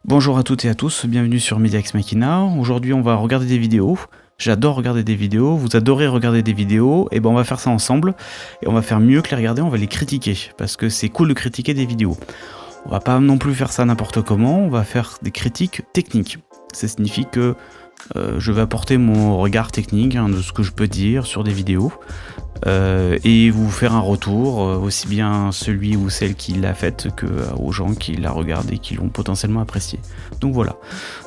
Bonjour à toutes et à tous, bienvenue sur Media Ex Machina. Aujourd'hui on va regarder des vidéos. J'adore regarder des vidéos, vous adorez regarder des vidéos, et ben on va faire ça ensemble. Et on va faire mieux que les regarder, on va les critiquer. Parce que c'est cool de critiquer des vidéos. On va pas non plus faire ça n'importe comment, on va faire des critiques techniques. Ça signifie que je vais apporter mon regard technique de ce que je peux dire sur des vidéos. Et vous faire un retour, aussi bien celui ou celle qui l'a faite que aux gens qui la regardent et qui l'ont potentiellement apprécié. Donc voilà.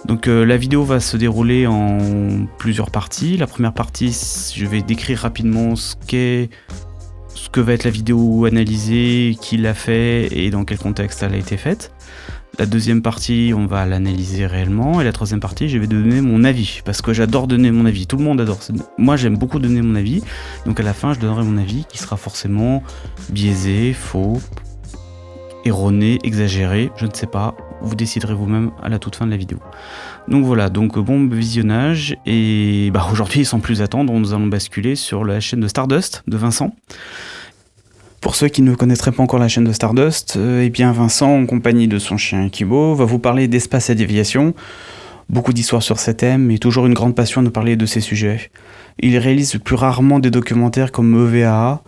Donc la vidéo va se dérouler en plusieurs parties. La première partie, je vais décrire rapidement ce que va être la vidéo analysée, qui l'a fait et dans quel contexte elle a été faite. La deuxième partie, on va l'analyser réellement. Et la troisième partie, je vais donner mon avis. Parce que j'adore donner mon avis. Tout le monde adore. Moi, j'aime beaucoup donner mon avis. Donc à la fin, je donnerai mon avis qui sera forcément biaisé, faux, erroné, exagéré. Je ne sais pas. Vous déciderez vous-même à la toute fin de la vidéo. Donc voilà, donc bon visionnage. Et aujourd'hui, sans plus attendre, nous allons basculer sur la chaîne de Stardust de Vincent. Pour ceux qui ne connaîtraient pas encore la chaîne de Stardust, eh bien Vincent, en compagnie de son chien Kibo, va vous parler d'espace et d'aviation. Beaucoup d'histoires sur ces thèmes et toujours une grande passion de parler de ces sujets. Il réalise plus rarement des documentaires comme EVAA.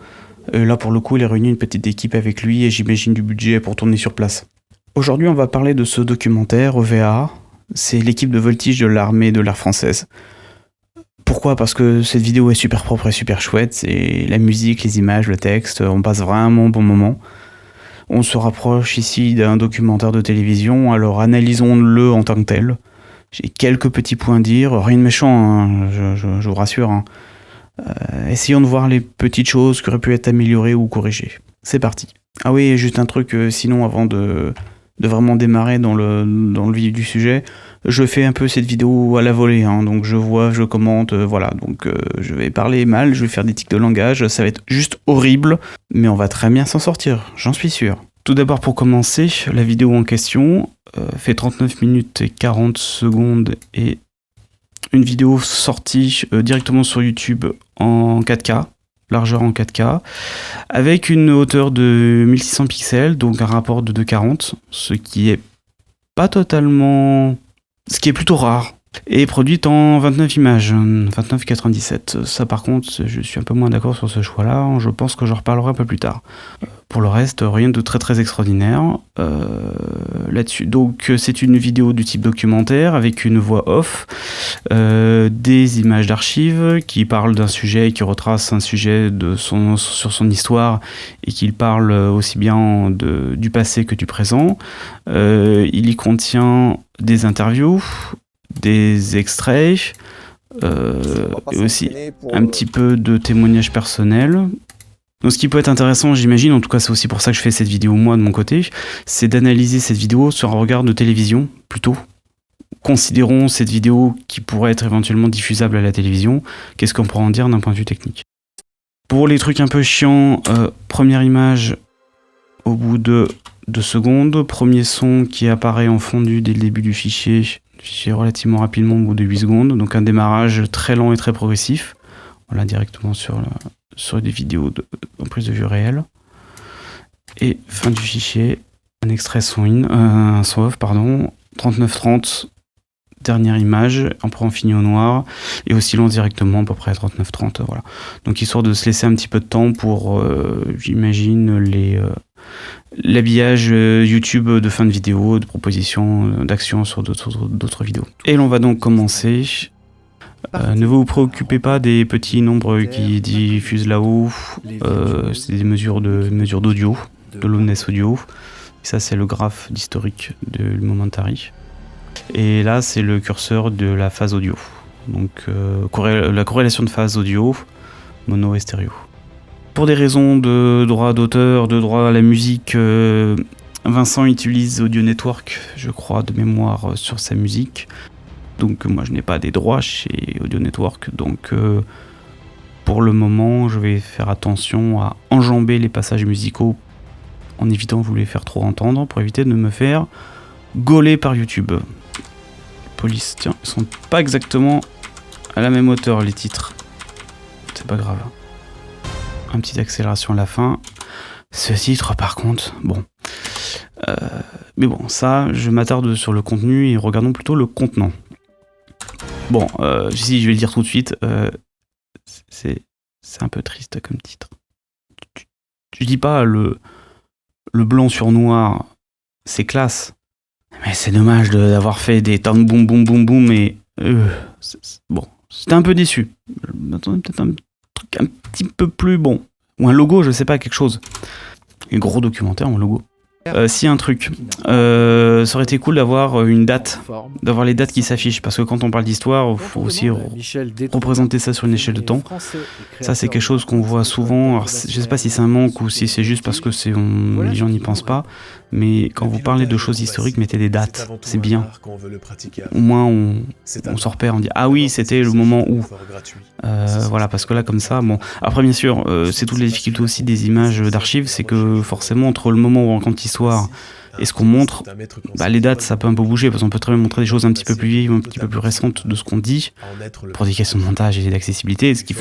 Là pour le coup, il a réuni une petite équipe avec lui et j'imagine du budget pour tourner sur place. Aujourd'hui, on va parler de ce documentaire EVAA. C'est l'équipe de voltige de l'armée de l'air française. Pourquoi ? Parce que cette vidéo est super propre et super chouette, c'est la musique, les images, le texte, on passe vraiment un bon moment. On se rapproche ici d'un documentaire de télévision, alors analysons-le en tant que tel. J'ai quelques petits points à dire, rien de méchant, hein, je vous rassure. Hein. Essayons de voir les petites choses qui auraient pu être améliorées ou corrigées. C'est parti. Ah oui, juste un truc, sinon avant de vraiment démarrer dans le vif du sujet, je fais un peu cette vidéo à la volée, hein, donc je vois, je commente, voilà, donc je vais parler mal, je vais faire des tics de langage, ça va être juste horrible, mais on va très bien s'en sortir, j'en suis sûr. Tout d'abord pour commencer, la vidéo en question fait 39 minutes et 40 secondes et une vidéo sortie directement sur YouTube en 4K, largeur en 4K, avec une hauteur de 1600 pixels, donc un rapport de 2,40, ce qui est pas totalement... ce qui est plutôt rare, et produite en 29 images, 29,97. Ça par contre, je suis un peu moins d'accord sur ce choix-là, je pense que j'en reparlerai un peu plus tard. Pour le reste, rien de très très extraordinaire là-dessus. Donc c'est une vidéo du type documentaire avec une voix off, des images d'archives qui parlent d'un sujet, qui retrace un sujet sur son histoire et qui parle aussi bien du passé que du présent. Il y contient des interviews, des extraits, et aussi un petit peu de témoignages personnels. Donc ce qui peut être intéressant, j'imagine, en tout cas c'est aussi pour ça que je fais cette vidéo moi de mon côté, c'est d'analyser cette vidéo sur un regard de télévision, plutôt. Considérons cette vidéo qui pourrait être éventuellement diffusable à la télévision, qu'est-ce qu'on pourrait en dire d'un point de vue technique. Pour les trucs un peu chiants, première image au bout de 2 secondes, premier son qui apparaît en fondu dès le début du fichier relativement rapidement au bout de 8 secondes, donc un démarrage très lent et très progressif, voilà, directement sur des vidéos en prise de vue réelle. Et fin du fichier, un extrait un son off, 39-30, dernière image, en fini au noir, et oscillant directement à peu près à 39-30, voilà. Donc histoire de se laisser un petit peu de temps pour, j'imagine, l'habillage YouTube de fin de vidéo, de proposition d'action sur d'autres vidéos. Et l'on va donc commencer. Ne vous préoccupez pas des petits nombres qui diffusent là-haut, c'est des mesures d'audio, de loudness audio. Et ça c'est le graphe d'historique du momentary. Et là c'est le curseur de la phase audio. Donc la corrélation de phase audio, mono et stéréo. Pour des raisons de droit d'auteur, de droit à la musique, Vincent utilise Audio Network, je crois, de mémoire sur sa musique. Donc moi je n'ai pas des droits chez Audio Network, donc pour le moment je vais faire attention à enjamber les passages musicaux en évitant de vous les faire trop entendre pour éviter de me faire gauler par YouTube. Police, tiens, ils sont pas exactement à la même hauteur les titres, c'est pas grave. Un petite accélération à la fin. Ce titre par contre, bon, Mais bon, ça, je m'attarde sur le contenu et regardons plutôt le contenant. Bon, si je vais le dire tout de suite, c'est un peu triste comme titre. Je dis pas le blanc sur noir, c'est classe. Mais c'est dommage d'avoir fait des tonnes boum boum boum boum et... bon, j'étais un peu déçu. Je m'attendais peut-être un truc un petit peu plus bon. Ou un logo, je sais pas, quelque chose. Un gros documentaire, mon logo. Si un truc, ça aurait été cool d'avoir une date, d'avoir les dates qui s'affichent, parce que quand on parle d'histoire, il faut aussi représenter ça sur une échelle de temps. Ça, c'est quelque chose qu'on voit souvent. Alors, je sais pas si c'est un manque ou si c'est juste parce que les gens n'y pensent pas, mais quand vous parlez de choses historiques, mettez des dates, c'est bien. Au moins, on s'en repère, on dit ah oui, c'était le moment où. Voilà, parce que là, comme ça, bon. Après, bien sûr, c'est toutes les difficultés aussi des images d'archives, c'est que forcément, entre le moment où on raconte l'histoire et ce qu'on montre, les dates, ça peut un peu bouger, parce qu'on peut très bien montrer des choses un petit peu plus vieilles ou un petit peu plus récentes de ce qu'on dit, pour des questions de montage et d'accessibilité. Ce qui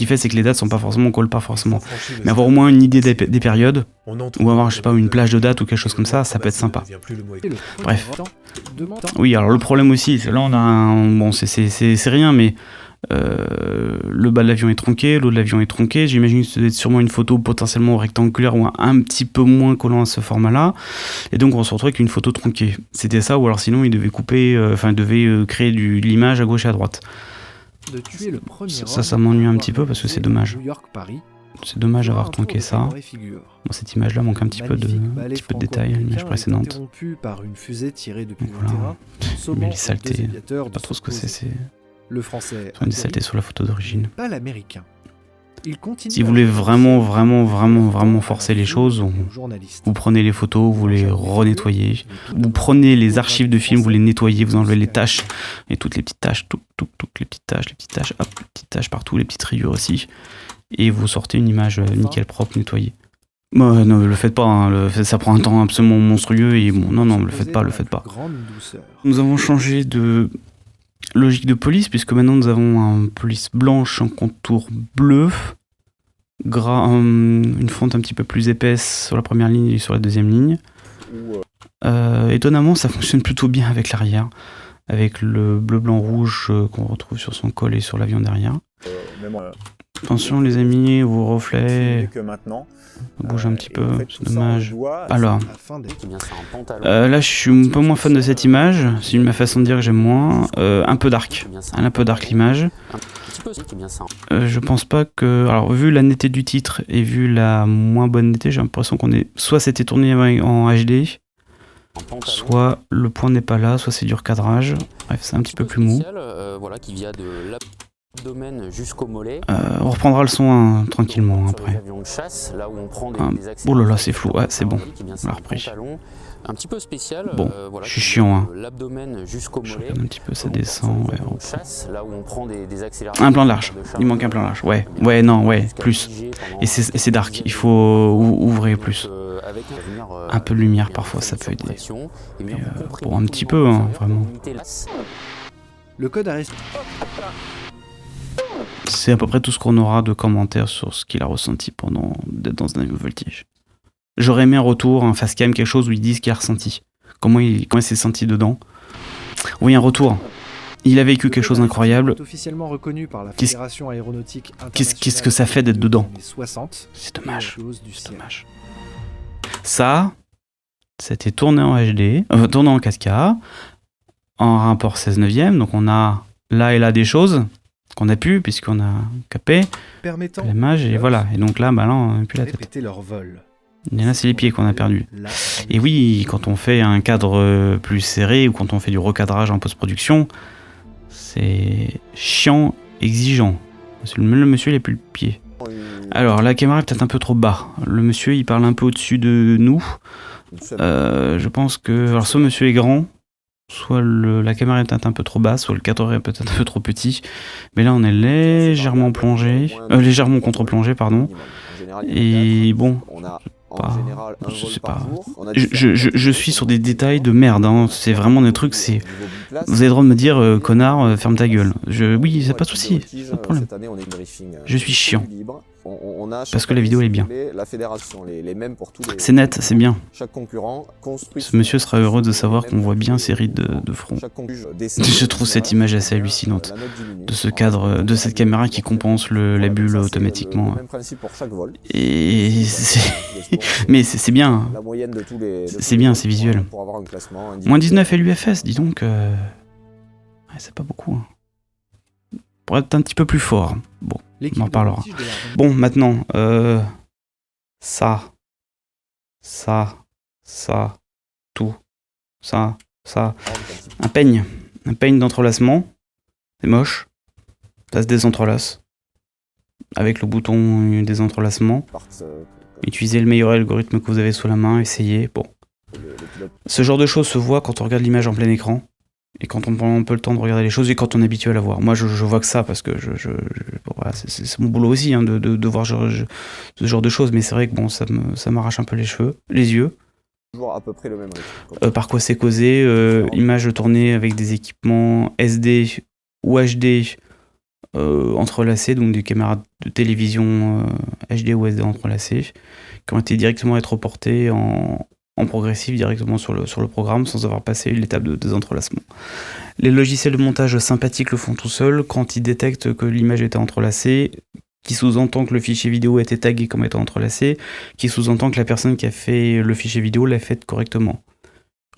fait, c'est que les dates collent pas forcément. Mais avoir au moins une idée des périodes, ou avoir, je sais pas, une plage de dates ou quelque chose comme ça peut être sympa. Bref. Oui, alors le problème aussi, là on a bon, c'est rien, mais le bas de l'avion est tronqué, l'eau de l'avion est tronqué. J'imagine que c'est sûrement une photo potentiellement rectangulaire ou un petit peu moins collant à ce format-là. Et donc on se retrouve avec une photo tronquée. C'était ça, ou alors sinon il devait couper, il devait créer de l'image à gauche et à droite. Ça m'ennuie un petit peu parce que c'est dommage. C'est dommage d'avoir tronqué ça. Bon, cette image-là manque un petit peu de détail à l'image précédente. Voilà. Mais les saletés, je sais pas trop ce que c'est. Le français des saletés sur la photo d'origine. Pas l'américain. Si vous voulez vraiment forcer les choses, vous prenez les photos, vous les renettoyez. Vous prenez les archives de films, vous les nettoyez, vous enlevez les taches et toutes les petites taches, les petites taches, hop, les petites taches partout, les petites rayures aussi. Et vous sortez une image nickel propre, nettoyée. Non, le faites pas, hein, ça prend un temps absolument monstrueux et bon, non, le faites pas. Nous avons changé de logique de police, puisque maintenant nous avons une police blanche en contour bleu, une fonte un petit peu plus épaisse sur la première ligne et sur la deuxième ligne. Étonnamment, ça fonctionne plutôt bien avec l'arrière, avec le bleu, blanc, rouge qu'on retrouve sur son col et sur l'avion derrière. Attention les amis, vos reflets bouge un petit peu, c'est dommage. Alors, là je suis un peu moins fan de cette image, c'est ma façon de dire que j'aime moins. Un peu dark l'image. Je pense pas que... Alors, vu la netteté du titre et vu la moins bonne netteté, j'ai l'impression qu'on est... Soit c'était tourné en HD, soit le point n'est pas là, soit c'est du recadrage. Bref, c'est un petit peu plus mou. Jusqu'au mollet. On reprendra le son hein, tranquillement après. Oh là là, c'est flou. Ouais, c'est bon. On l'a repris. Un petit peu spécial. Bon, je suis chiant. Hein. Je regarde un petit peu, ça descend. Ouais, un plan large. Il manque un plan large. Ouais, plus. Et c'est dark. Il faut ouvrir plus. Un peu de lumière parfois, ça peut aider. Mais bon, un petit peu, hein, vraiment. Le code à rester. C'est à peu près tout ce qu'on aura de commentaires sur ce qu'il a ressenti pendant d'être dans un avion de voltige. J'aurais aimé un retour, un facecam, quelque chose où il dit ce qu'il a ressenti. Comment il s'est senti dedans. Oui, un retour. Il a vécu quelque chose d'incroyable. Officiellement reconnu par la Fédération aéronautique internationale. Qu'est-ce que ça fait d'être dedans ? C'est dommage. Ça, c'était tourné en HD, tourné en 4K, en rapport 16:9, donc on a là et là des choses qu'on a pu, puisqu'on a capé l'image, et voilà. Et donc là, là, on n'a plus la tête. Et là, c'est les pieds qu'on a perdus. Et oui, quand on fait un cadre plus serré, ou quand on fait du recadrage en post-production, c'est chiant, exigeant. Le monsieur, il n'a plus le pied. Alors, la caméra est peut-être un peu trop bas. Le monsieur, il parle un peu au-dessus de nous. Je pense que... Alors, ce monsieur est grand, soit la caméra est peut-être un peu trop basse, soit le cadre est peut-être un peu trop petit. Mais là, on est légèrement plongé, légèrement contre-plongé, pardon. Et bon, je sais pas. Je suis sur des détails de merde. Hein. C'est vraiment des trucs. Vous avez le droit de me dire, connard, ferme ta gueule. Oui, c'est pas de souci, pas de problème. Je suis chiant. on a parce que la vidéo elle est bien. La fédération, les mêmes pour tous les... C'est net, c'est bien. Chaque concurrent construit... Ce monsieur sera heureux de savoir qu'on voit bien ses rides de front. Je trouve cette image assez hallucinante, de ce cadre, de cette caméra qui compense la bulle automatiquement. Et mais c'est bien, c'est bien, c'est visuel. Moins 19 LUFS, dis donc, ouais, c'est pas beaucoup. Hein. Pour être un petit peu plus fort. Bon, on en reparlera. Bon, maintenant, ça, tout, ça. Un peigne d'entrelacement, c'est moche, ça se désentrelace. Avec le bouton des entrelacements. Utilisez le meilleur algorithme que vous avez sous la main, essayez. Bon. Ce genre de choses se voit quand on regarde l'image en plein écran. Et quand on prend un peu le temps de regarder les choses et quand on est habitué à la voir. Moi, je vois que ça parce que voilà, c'est mon boulot aussi hein, de voir ce genre de choses. Mais c'est vrai que bon, ça m'arrache un peu les yeux. Toujours à peu près le même rythme. Par quoi c'est causé image tournée avec des équipements SD ou HD entrelacés, donc des caméras de télévision HD ou SD entrelacées, qui ont été directement rétroportées en progressif directement sur le programme sans avoir passé l'étape de désentrelacement. Les logiciels de montage sympathiques le font tout seuls quand ils détectent que l'image était entrelacée, qui sous-entend que le fichier vidéo a été tagué comme étant entrelacé, qui sous-entend que la personne qui a fait le fichier vidéo l'a fait correctement.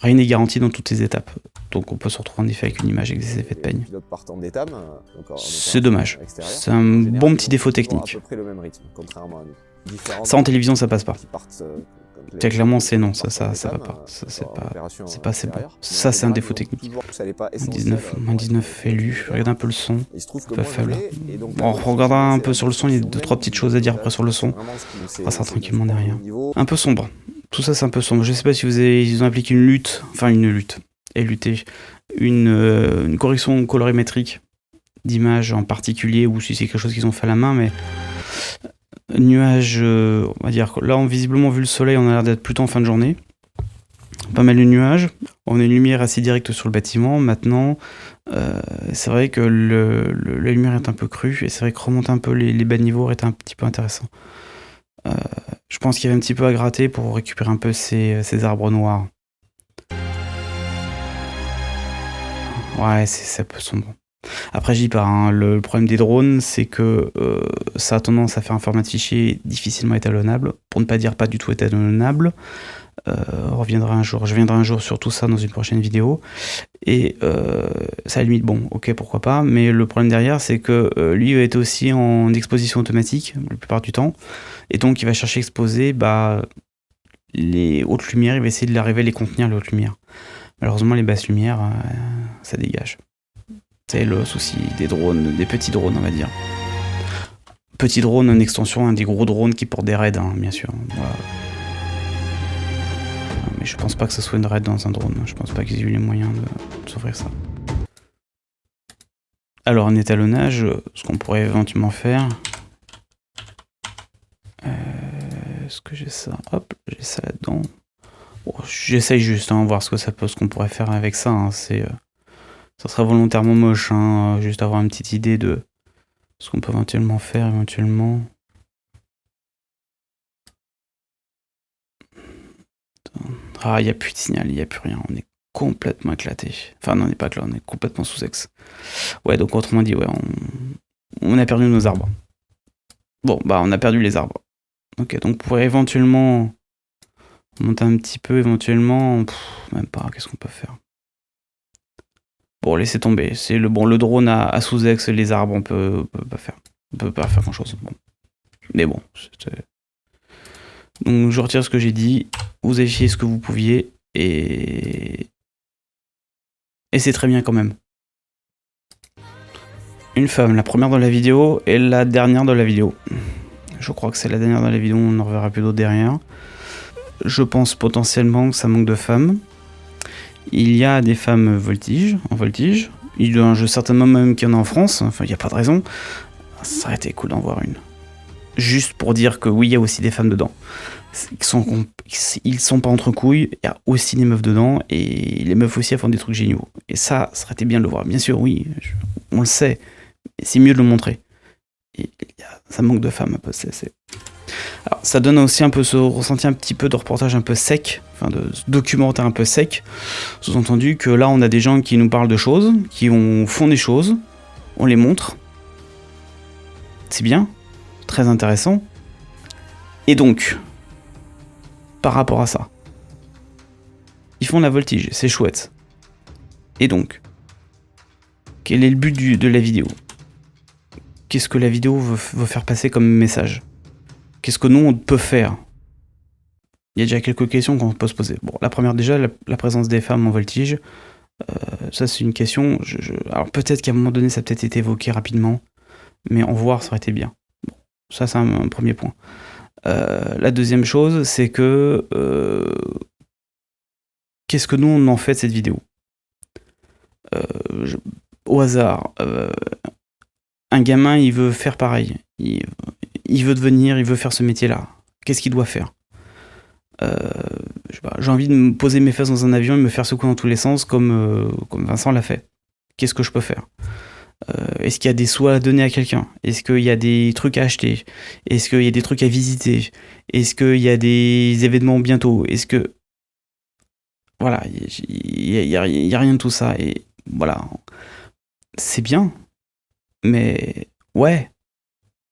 Rien n'est garanti dans toutes ces étapes. Donc on peut se retrouver en effet avec une image avec des effets de peigne. C'est dommage. C'est un bon petit défaut technique. Ça en télévision ça passe pas. Très clairement c'est non, ça va pas. C'est pas assez bon. Ça c'est un défaut technique. Moins 19 élu, je regarde un peu le son. Un peu faible. Bon, on regardera un peu sur le son, il y a 2-3 petites choses à dire après sur le son. On passera tranquillement derrière. Un peu sombre. Tout ça c'est un peu sombre. Je sais pas si ils ont appliqué une lutte, une correction colorimétrique d'image en particulier ou si c'est quelque chose qu'ils ont fait à la main, mais nuages, on va dire, là on visiblement vu le soleil, on a l'air d'être plutôt en fin de journée. Pas mal de nuages, on a une lumière assez directe sur le bâtiment. Maintenant, c'est vrai que la lumière est un peu crue et c'est vrai que remonter un peu les bas niveaux est un petit peu intéressant. Je pense qu'il y avait un petit peu à gratter pour récupérer un peu ces arbres noirs. Ouais, c'est un peu sombre. Après, je dis pas, hein, le problème des drones, c'est que ça a tendance à faire un format de fichier difficilement étalonnable, pour ne pas dire pas du tout étalonnable. Je viendrai un jour sur tout ça dans une prochaine vidéo. Et ça limite, bon, ok, pourquoi pas, mais le problème derrière, c'est que lui il était aussi en exposition automatique, la plupart du temps, et donc il va chercher à exposer les hautes lumières, il va essayer de l'arriver à les contenir, les hautes lumières. Malheureusement, les basses lumières, ça dégage. C'est le souci des drones, des petits drones, on va dire. Petit drone, une extension, des gros drones qui portent des raids, hein, bien sûr. Voilà. Mais je pense pas que ce soit une raid dans un drone. Je pense pas qu'ils aient eu les moyens de s'offrir ça. Alors, un étalonnage, ce qu'on pourrait éventuellement faire... Est-ce que j'ai ça? Hop, j'ai ça là-dedans. Bon, j'essaye juste, hein, voir ce qu'on pourrait faire avec ça. Hein. Ça serait volontairement moche, hein, juste avoir une petite idée de ce qu'on peut éventuellement faire, Ah, il n'y a plus de signal, il n'y a plus rien, on est complètement éclaté. Enfin, non, on n'est pas éclaté, on est complètement sous-ex. Ouais, donc autrement dit, ouais, on a perdu nos arbres. Bon, bah, on a perdu les arbres. Ok, donc pour éventuellement monter un petit peu, même pas, qu'est-ce qu'on peut faire? Bon, laissez tomber. C'est le drone à sous-ex, les arbres, on peut pas faire. On peut pas faire grand-chose. Bon. Mais bon. Donc je retire ce que j'ai dit. Vous avez fait ce que vous pouviez et c'est très bien quand même. Une femme, la première dans la vidéo et la dernière dans la vidéo. Je crois que c'est la dernière dans la vidéo. On n'en reverra plus d'autres derrière. Je pense potentiellement que ça manque de femmes. Il y a des femmes en voltige. Il y a un jeu certainement même qu'il y en a en France. Enfin, il n'y a pas de raison. Ça aurait été cool d'en voir une. Juste pour dire que oui, il y a aussi des femmes dedans. Ils sont pas entre couilles. Il y a aussi des meufs dedans. Et les meufs aussi, elles font des trucs géniaux. Et ça aurait été bien de le voir. Bien sûr, oui, on le sait. Mais c'est mieux de le montrer. ça manque de femmes un peu. Alors, ça donne aussi un peu ce ressenti un petit peu de reportage un peu sec, enfin de documentaire un peu sec. Sous-entendu que là, on a des gens qui nous parlent de choses, qui font des choses, on les montre. C'est bien, très intéressant. Et donc, par rapport à ça, ils font la voltige, c'est chouette. Et donc, quel est le but de la vidéo? Qu'est-ce que la vidéo veut faire passer comme message? Qu'est-ce que nous, on peut faire? Il y a déjà quelques questions qu'on peut se poser. Bon, la première déjà, la présence des femmes en voltige. Ça, c'est une question. Alors peut-être qu'à un moment donné, ça a peut-être été évoqué rapidement, mais en voir, ça aurait été bien. Bon, ça, c'est un premier point. La deuxième chose, c'est que qu'est-ce que nous, on en fait de cette vidéo? Au hasard, un gamin, il veut faire pareil. Il veut devenir, il veut faire ce métier-là. Qu'est-ce qu'il doit faire? Je sais pas, j'ai envie de me poser mes fesses dans un avion et me faire secouer dans tous les sens comme Vincent l'a fait. Qu'est-ce que je peux faire? Est-ce qu'il y a des sous à donner à quelqu'un? Est-ce qu'il y a des trucs à acheter? Est-ce qu'il y a des trucs à visiter? Est-ce qu'il y a des événements bientôt? Est-ce que... Voilà, il y a rien de tout ça. Et voilà, c'est bien. Mais ouais,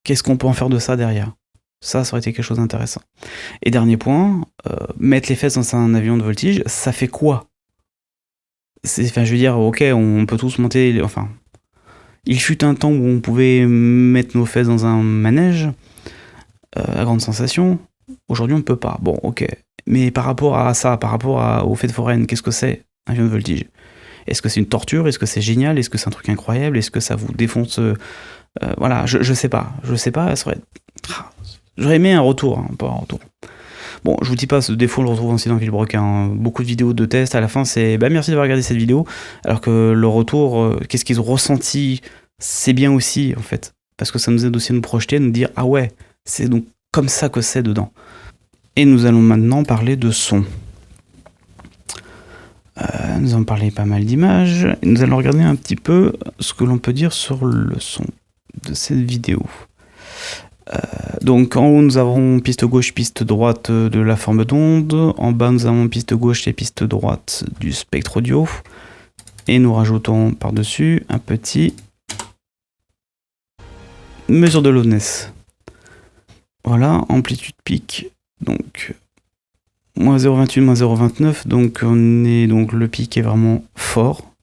qu'est-ce qu'on peut en faire de ça derrière? Ça aurait été quelque chose d'intéressant. Et dernier point, mettre les fesses dans un avion de voltige, ça fait quoi? Enfin, je veux dire, ok, on peut tous monter... Enfin, il fut un temps où on pouvait mettre nos fesses dans un manège, à grande sensation. Aujourd'hui, on ne peut pas. Bon, ok. Mais par rapport à ça, par rapport au fait de foraine, qu'est-ce que c'est, un avion de voltige? Est-ce que c'est une torture? Est-ce que c'est génial? Est-ce que c'est un truc incroyable? Est-ce que ça vous défonce? Voilà, je sais pas. Je sais pas, ça aurait... J'aurais aimé un retour, hein, pas un retour. Bon, je vous dis pas, ce défaut, on le retrouve aussi dans Villebrequin. Hein. Beaucoup de vidéos de tests, à la fin, c'est bah merci d'avoir regardé cette vidéo. Alors que le retour, qu'est-ce qu'ils ont ressenti, c'est bien aussi, en fait. Parce que ça nous aide aussi à nous projeter, à nous dire, ah ouais, c'est donc comme ça que c'est dedans. Et nous allons maintenant parler de son. Nous allons parler pas mal d'images. Et nous allons regarder un petit peu ce que l'on peut dire sur le son de cette vidéo. Donc en haut nous avons piste gauche, piste droite de la forme d'onde, en bas nous avons piste gauche et piste droite du spectre audio, et nous rajoutons par-dessus un petit mesure de loudness. Voilà, amplitude pic, donc moins 0,28, moins 0,29, donc le pic est vraiment fort.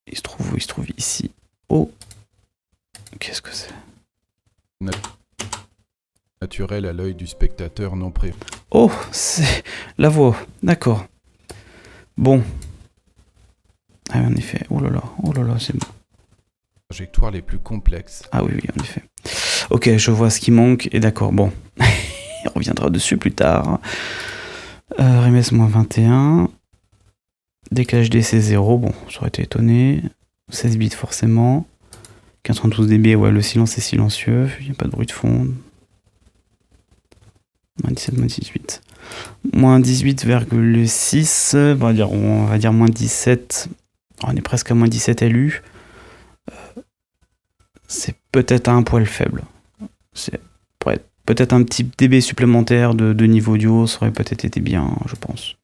Il se trouve où? Il se trouve ici. Oh, qu'est-ce que c'est? Naturel à l'œil du spectateur non pré. Oh, c'est la voix, d'accord. Bon. Ah oui, en effet, oh là là, c'est bon. Trajectoires les plus complexes. Ah oui, en effet. Ok, je vois ce qui manque, et d'accord, bon. On reviendra dessus plus tard. RMS moins 21. Décalage DC 0, bon, j'aurais été étonné. 16 bits forcément. 92 dB, ouais, le silence est silencieux, il n'y a pas de bruit de fond. Moins 17, moins 18. Moins 18,6, on va dire moins 17. On est presque à moins 17 LU. C'est peut-être un poil faible. C'est peut-être un petit dB supplémentaire de niveau audio, ça aurait peut-être été bien, je pense.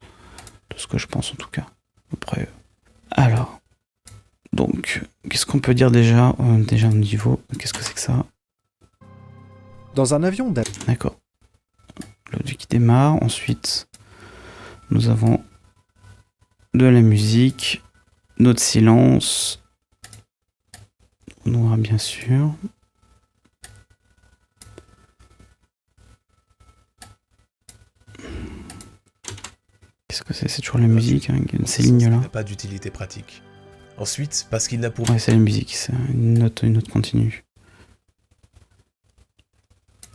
De ce que je pense en tout cas. Après, alors, donc, qu'est-ce qu'on peut dire déjà au niveau, qu'est-ce que c'est que ça? Dans un avion D'accord. L'audio qui démarre, ensuite, nous avons de la musique, notre silence, noir bien sûr. Qu'est-ce que c'est? C'est toujours la musique, hein, ces lignes-là. Il n'a pas d'utilité pratique. Ensuite, parce qu'il n'a pour... Ouais, c'est la musique, c'est une note continue.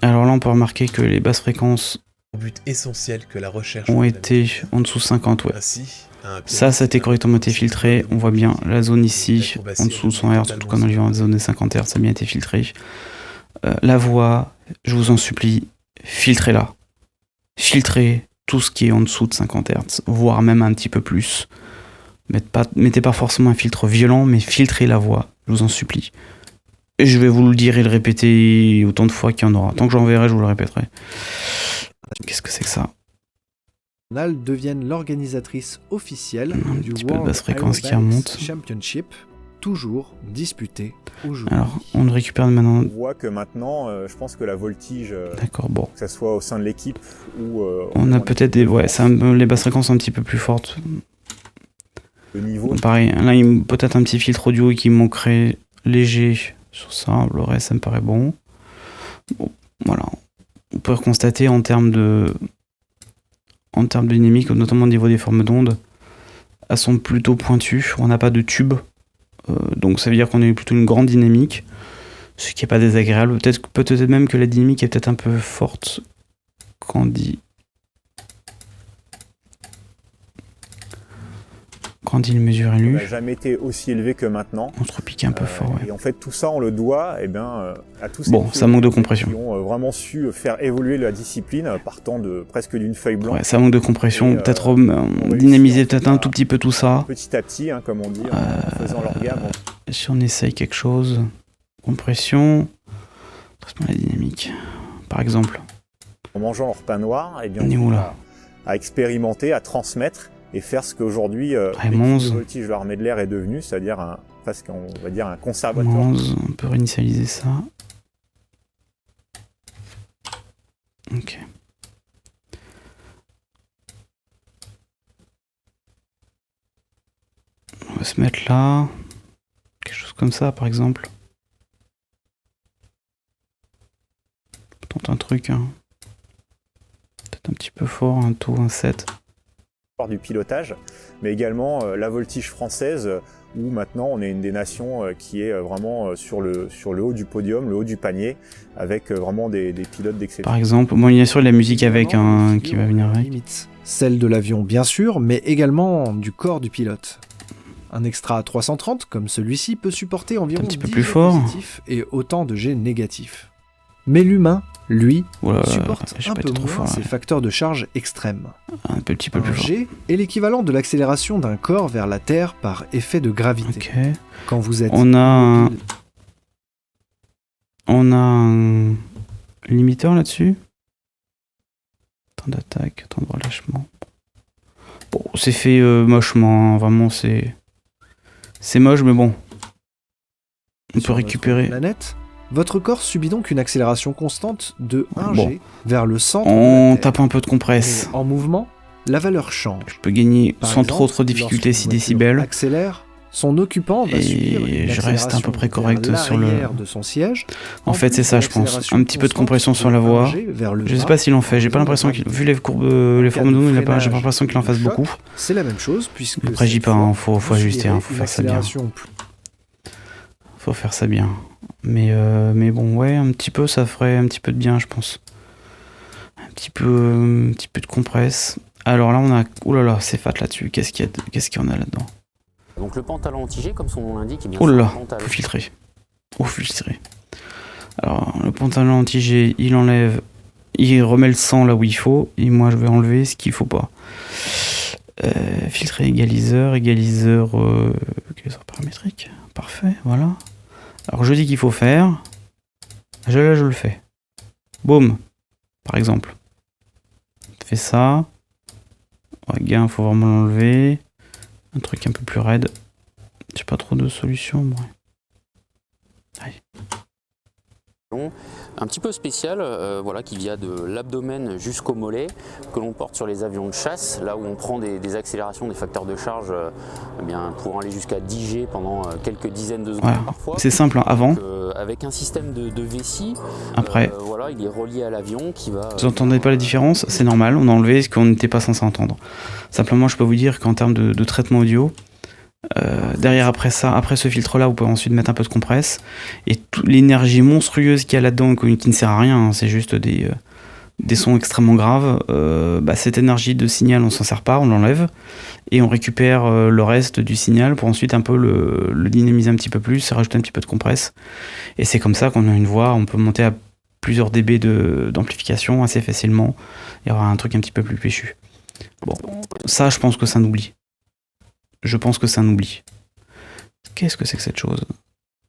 Alors là, on peut remarquer que les basses fréquences but essentiel que la recherche ont été en dessous de 50, ouais. Ainsi, ça a été correctement été filtré. On voit bien la zone ici, en dessous de 100 Hz, surtout quand on est en zone des 50 Hz, ça a bien été filtré. La voix, je vous en supplie, filtrez-la. Filtrez tout ce qui est en dessous de 50 Hz, voire même un petit peu plus. Mettez pas forcément un filtre violent, mais filtrez la voix, je vous en supplie. Et je vais vous le dire et le répéter autant de fois qu'il y en aura. Tant que j'en verrai, je vous le répéterai. Qu'est-ce que c'est que ça? Devienne l'organisatrice officielle Un du petit peu de World basse fréquence qui Aerobatics remonte. Championship, toujours disputé aujourd'hui. Alors, on le récupère maintenant. On voit que maintenant, je pense que la voltige, D'accord, bon. que ça soit au sein de l'équipe ou... On a en peut-être équipe de des... Ouais, France, les basses fréquences sont un petit peu plus fortes. le niveau... Bon, pareil, là, il peut-être un petit filtre audio qui manquerait léger sur ça. Le reste, ça me paraît bon. Bon, voilà. On peut constater en termes de dynamique, notamment au niveau des formes d'ondes, elles sont plutôt pointues. On n'a pas de tube. Donc ça veut dire qu'on a eu plutôt une grande dynamique. Ce qui n'est pas désagréable. Peut-être même que la dynamique est peut-être un peu forte quand il mesure n'a élu. jamais été aussi élevé que maintenant. On se repique un peu fort, ouais. Et en fait, tout ça, on le doit à tous ces Bon, ça manque de pilotes compression. qui ont vraiment su faire évoluer la discipline, partant presque d'une feuille blanche. Ouais, ça manque de compression. Et, Peut-être réussit, dynamiser en peut-être fait, un tout petit peu tout ça. Petit à petit, comme on dit, en faisant leur gamme. Si on essaye quelque chose, compression, traitement de la dynamique, par exemple. En mangeant leur pain noir, eh bien, On est où, on là à expérimenter, à transmettre et faire ce qu'aujourd'hui l'équipe Monze. de voltige de l'armée de l'air est devenue, c'est-à-dire presque, on va dire, un conservatoire. On peut réinitialiser ça. Ok. On va se mettre là. Quelque chose comme ça, par exemple. Tente un truc, hein. Peut-être un petit peu fort, un taux, un 7. Du pilotage, mais également la voltige française, où maintenant on est une des nations qui est vraiment sur le haut du podium, le haut du panier, avec vraiment des pilotes d'exception. Par exemple, bon, il y a sûr la musique avec un qui va venir avec. Limite. Celle de l'avion, bien sûr, mais également du corps du pilote. Un extra 330, comme celui-ci, peut supporter environ Un petit peu 10 plus G fort. positifs et autant de G négatifs. Mais l'humain, lui, Oula, supporte j'ai un pas peu été trop moins fort, ces ouais. facteurs de charge extrêmes. Un petit peu plus Un fort. G est l'équivalent de l'accélération d'un corps vers la Terre par effet de gravité. Ok. Quand vous êtes On a un... immobile, On a un limiteur là-dessus. Temps d'attaque, temps de relâchement. Bon, c'est fait mochement, hein. Vraiment c'est moche, mais bon. On sur peut notre récupérer. planète, votre corps subit donc une accélération constante de 1 Bon. G vers le centre de On la Terre. tape un peu de compresse. Et en mouvement, la valeur change. Je peux gagner Par sans exemple, trop de difficulté lorsqu'une 6 voiture décibels. accélère, son occupant va Et subir une je reste à peu accélération près vers correct sur le- l'arrière de son siège. En fait, plus c'est ça, de je pense. l'accélération Un petit peu de constante compression sur la de voix. 1 G vers le Je sais bas. pas s'il en fait, j'ai pas en l'impression zone qu'il. Vu les courbes, les cas formes de d'onde, j'ai pas freinage l'impression qu'il en ou de fasse choc, beaucoup. C'est la même chose puisque Après, j'y cette pas, hein, fois, faut vous ajuster, hein, subirez faut une faire ça bien. accélération plus Faut faire ça bien. Mais bon, ouais, un petit peu, ça ferait un petit peu de bien, je pense. Un petit peu de compresse. Alors là, on a... Ouh là là, c'est fat là-dessus. Qu'est-ce qu'il y en a là-dedans? Donc le pantalon anti-G, comme son nom l'indique, eh bien, Oh là c'est là, un pantalon. faut filtrer. Oh, filtrer. Alors, le pantalon anti-G, il enlève... Il remet le sang là où il faut. Et moi, je vais enlever ce qu'il faut pas. Filtrer égaliseur paramétrique. Parfait, voilà. Alors, je dis qu'il faut faire. Là, je le fais. Boum. Par exemple. Fais ça. Ouais, gain, faut vraiment l'enlever. Un truc un peu plus raide. J'ai pas trop de solutions, moi. Allez. Un petit peu spécial, voilà, qui vient de l'abdomen jusqu'au mollet, que l'on porte sur les avions de chasse, là où on prend des accélérations, des facteurs de charge, eh bien, pour aller jusqu'à 10 G pendant quelques dizaines de secondes Voilà. parfois. C'est simple, hein. Avant, Donc, avec un système de vessie, après. voilà, il est relié à l'avion qui va... Vous entendez pas la différence? C'est normal, on a enlevé ce qu'on n'était pas censé entendre. Simplement, je peux vous dire qu'en termes de traitement audio, derrière après ce filtre là, vous pouvez ensuite mettre un peu de compresse, et toute l'énergie monstrueuse qu'il y a là-dedans, qui ne sert à rien, hein, c'est juste des sons extrêmement graves, cette énergie de signal on s'en sert pas, on l'enlève, et on récupère le reste du signal pour ensuite un peu le dynamiser un petit peu plus, rajouter un petit peu de compresse, et c'est comme ça qu'on a une voix, on peut monter à plusieurs dB d'amplification assez facilement, et avoir un truc un petit peu plus péchu. Bon, ça je pense que c'est un oubli. je pense que c'est un oubli. Qu'est-ce que c'est que cette chose?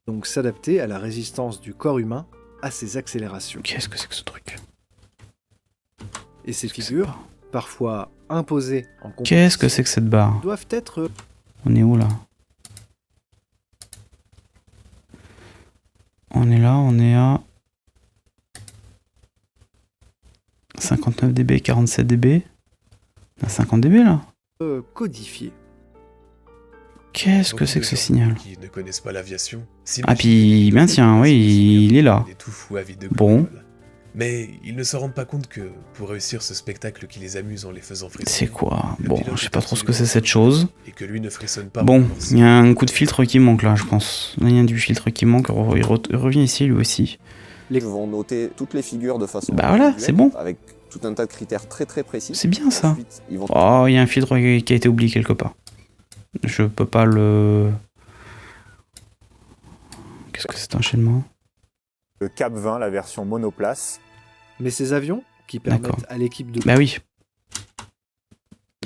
Donc s'adapter à la résistance du corps humain à ces accélérations. Qu'est-ce que c'est que ce truc? Et ces Qu'est-ce que c'est figures, pas parfois imposées en Qu'est-ce que c'est que cette barre? doivent être On est où là? On est là, on est à 59 dB, 47 dB. On a 50 dB là. codifiées. Qu'est-ce Beaucoup que c'est de que ce gens signal? qui ne connaissent pas l'aviation. Ah puis il maintient, oui, il est là. Bon. Mais ils ne se rendent pas compte que pour réussir ce spectacle qui les amuse en les faisant frissonner. C'est quoi? le Bon, pilote je sais est pas trop ce que absolument c'est cette chose. Et que lui ne frissonne pas. Bon, pour il y a un coup de filtre qui manque là, je pense. Là, il y a du filtre qui manque, il revient ici lui aussi. Ils vont noter toutes les figures de façon Bah voilà, individuelle, c'est bon. avec tout un tas de critères très très précis. C'est bien ça. Ensuite, ils vont Oh, il y a un filtre qui a été oublié quelque part. Je peux pas le... Qu'est-ce que c'est un enchaînement? Le Cap 20, la version monoplace. Mais ces avions, qui D'accord. permettent à l'équipe de Bah oui,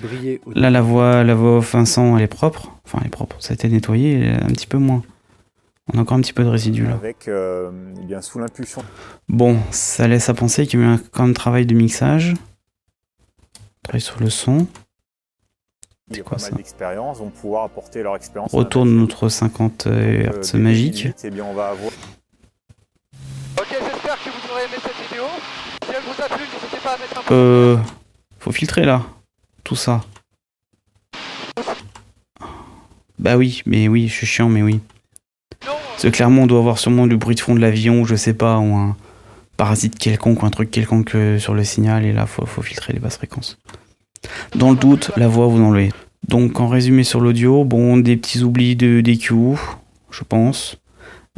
briller au là la voix off Vincent elle est propre. Enfin elle est propre, ça a été nettoyé, elle est un petit peu moins. On a encore un petit peu de résidus là. Avec, eh bien, sous l'impulsion Bon, ça laisse à penser qu'il y a eu quand même travail de mixage. Travail sur le son. qui a quoi, pas mal ça d'expérience, vont pouvoir apporter leur expérience. Retour de notre 50 Hz magique. Eh bien, on va avoir Ok, j'espère que vous aurez aimé cette vidéo. Si elle vous a plu, n'hésitez pas à mettre un pouce bleu. Faut filtrer là, tout ça. Bah oui, mais oui, je suis chiant, mais oui. Parce que clairement, on doit avoir sûrement du bruit de fond de l'avion, je sais pas, ou un parasite quelconque, ou un truc quelconque sur le signal, et là, faut filtrer les basses fréquences. Dans le doute, la voix, vous enlevez. Donc, en résumé sur l'audio, bon, des petits oublis de DQ, je pense.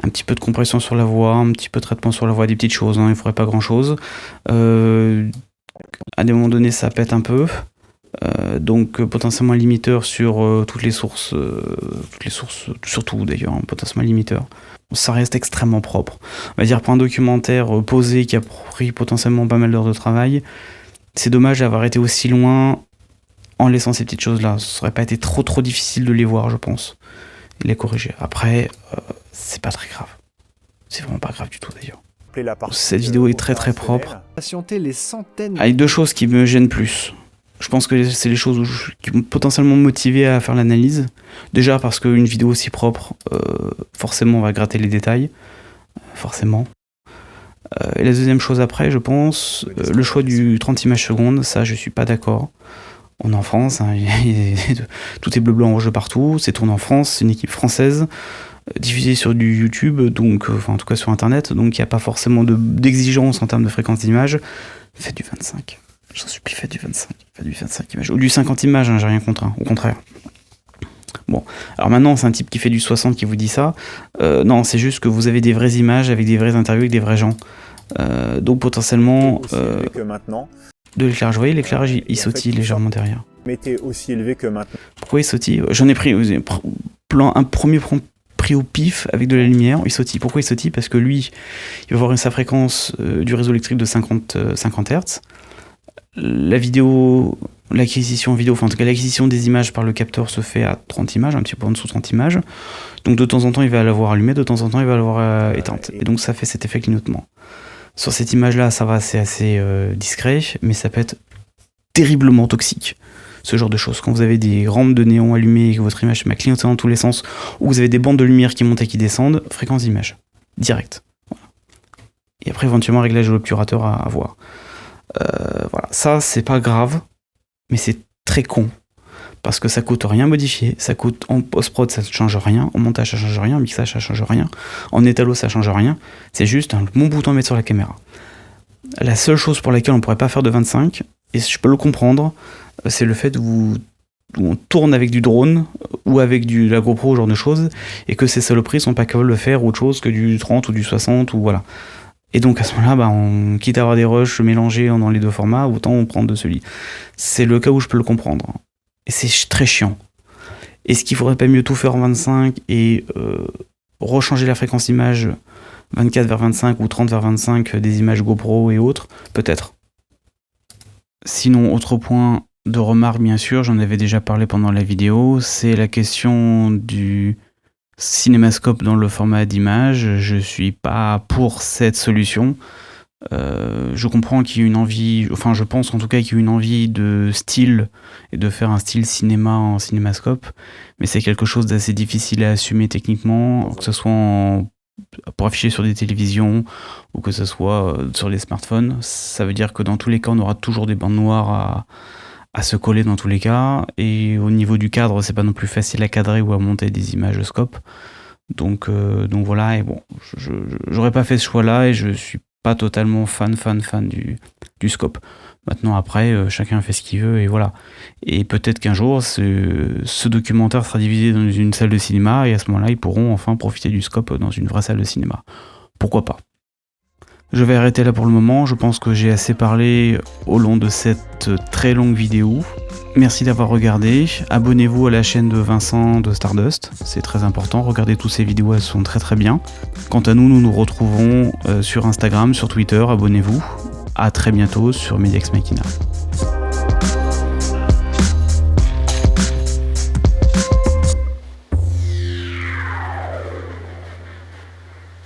Un petit peu de compression sur la voix, un petit peu de traitement sur la voix, des petites choses, hein, il ne faudrait pas grand chose. À des moments donnés, ça pète un peu. Donc potentiellement un limiteur sur toutes les sources, surtout d'ailleurs, hein, potentiellement un limiteur. Ça reste extrêmement propre. On va dire pour un documentaire posé qui a pris potentiellement pas mal d'heures de travail, c'est dommage d'avoir été aussi loin en laissant ces petites choses-là. Ça aurait pas été trop difficile de les voir, je pense, et les corriger. Après, c'est pas très grave. C'est vraiment pas grave du tout d'ailleurs. la partie, Cette vidéo est très propre. patienter les centaines Avec deux choses qui me gênent plus. Je pense que c'est les choses qui m'ont potentiellement motivé à faire l'analyse. Déjà parce qu'une vidéo aussi propre, forcément on va gratter les détails. Forcément. Et la deuxième chose après, je pense, le choix du 30 images secondes, ça je suis pas d'accord. On est en France, hein, tout est bleu, blanc, rouge partout, c'est tourné en France, c'est une équipe française, diffusée sur du YouTube, donc, enfin en tout cas sur internet, donc il n'y a pas forcément d'exigence en termes de fréquence d'image. Faites du 25. J'en supplie, faites du 25. Faites du 25 images. Ou du 50 images, hein, j'ai rien contre, hein, au contraire. Bon, alors maintenant, c'est un type qui fait du 60 qui vous dit ça. Non, c'est juste que vous avez des vraies images avec des vraies interviews avec des vrais gens. Donc potentiellement, aussi élevé que maintenant. de l'éclairage. Vous voyez, l'éclairage, il sautille légèrement derrière. Mais était aussi élevé que maintenant. Pourquoi il sautille? J'en ai pris un premier pris au pif avec de la lumière, il sautille. Pourquoi il sautille? Parce que lui, il va avoir sa fréquence du réseau électrique de 50 Hz. La vidéo, l'acquisition vidéo, enfin en tout cas l'acquisition des images par le capteur se fait à 30 images, un petit peu en dessous de 30 images. Donc de temps en temps il va l'avoir allumée, de temps en temps il va l'avoir éteinte. Et donc ça fait cet effet clignotement. Sur cette image là ça va, c'est assez discret, mais ça peut être terriblement toxique. Ce genre de choses. Quand vous avez des rampes de néon allumées et que votre image se met à clignoter dans tous les sens, ou vous avez des bandes de lumière qui montent et qui descendent, fréquence d'image. Direct. Voilà. Et après éventuellement réglage de l'obturateur à voir. Voilà, ça c'est pas grave, mais c'est très con parce que ça coûte rien à modifier, ça coûte en post-prod ça ne change rien, en montage ça change rien, en mixage ça change rien, en étalo ça change rien, c'est juste un bon bouton à mettre sur la caméra. La seule chose pour laquelle on pourrait pas faire de 25, et je peux le comprendre, c'est le fait où on tourne avec du drone ou avec la GoPro, ce genre de choses, et que ces saloperies sont pas capables de faire autre chose que du 30 ou du 60 ou voilà. Et donc à ce moment-là, on quitte à avoir des rushs mélangés dans les deux formats, autant on prend de celui. C'est le cas où je peux le comprendre. Et c'est très chiant. Est-ce qu'il faudrait pas mieux tout faire en 25 et rechanger la fréquence d'image 24 vers 25 ou 30 vers 25 des images GoPro et autres? Peut-être. Sinon, autre point, de remarques, bien sûr, j'en avais déjà parlé pendant la vidéo, c'est la question du cinémascope dans le format d'image. Je suis pas pour cette solution. Je comprends qu'il y ait une envie, enfin je pense en tout cas qu'il y ait une envie de style et de faire un style cinéma en cinémascope, mais c'est quelque chose d'assez difficile à assumer techniquement, que ce soit pour afficher sur des télévisions ou que ce soit sur les smartphones. Ça veut dire que dans tous les cas on aura toujours des bandes noires à se coller dans tous les cas, et au niveau du cadre c'est pas non plus facile à cadrer ou à monter des images scope, donc voilà. Et bon, j'aurais pas fait ce choix là et je suis pas totalement fan du scope. Maintenant après, chacun fait ce qu'il veut et voilà. Et peut-être qu'un jour ce documentaire sera divisé dans une salle de cinéma et à ce moment-là ils pourront enfin profiter du scope dans une vraie salle de cinéma. Pourquoi pas. Je vais arrêter là pour le moment, je pense que j'ai assez parlé au long de cette très longue vidéo. Merci d'avoir regardé, abonnez-vous à la chaîne de Vincent de Stardust, c'est très important, regardez toutes ces vidéos, elles sont très bien. Quant à nous, nous nous retrouvons sur Instagram, sur Twitter, abonnez-vous. À très bientôt sur Media Ex Machina.